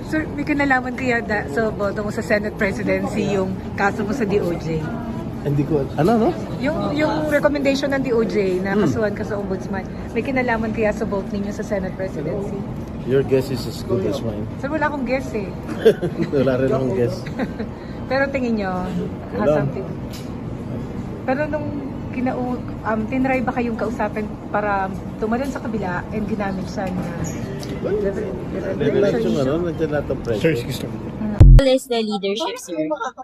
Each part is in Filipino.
Sir, may kinalaman kaya sa boto mo sa Senate presidency yung kaso mo sa DOJ? Hindi ko, ano? Yung recommendation ng DOJ na kasuhan ka sa ombudsman, may kinalaman kaya sa vote ninyo sa Senate presidency? Your guess is as good as mine. Sir, wala akong guess eh. Wala rin akong guess. Pero tingin nyo, has Wala. something. Pero nung tinry ba kayong kausapin para tumalon sa kabila and ginamit siya na May lahat yung ano, nandiyan lahat ang pressure. How is the leadership, sir?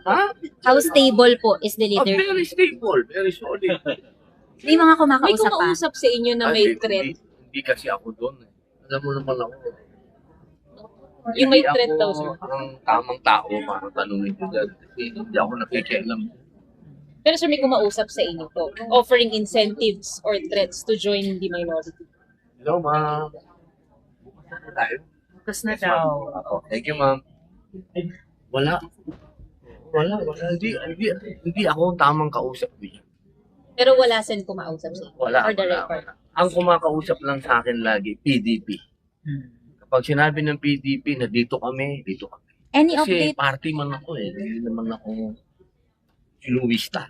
Ha? How stable po is the Oh, leadership? very stable, very solid. May mga May kumakausap pa. kumausap sa inyo na may threat. Hindi kasi ako doon. Alam mo naman ako. Yung may Hindi threat ako daw, sir. ang tamang tao para tanungin ko dyan. Kasi hindi ako nakikialam. Pero sir, may kumausap sa inyo po, offering incentives or threats to join the minority. Hello, ma'am. Bukas na tayo. Tapos na Yes, ma'am. Thank you, ma'am. Wala. Hindi ako ang tamang kausap niya. Pero wala siyang kumausap sa inyo. Wala. For the wala, record. wala. Ang kumakausap lang sa akin lagi, PDP. Kapag sinabi ng PDP na dito kami. Any Kasi update? party man ako eh. Hindi naman ako sinuwista.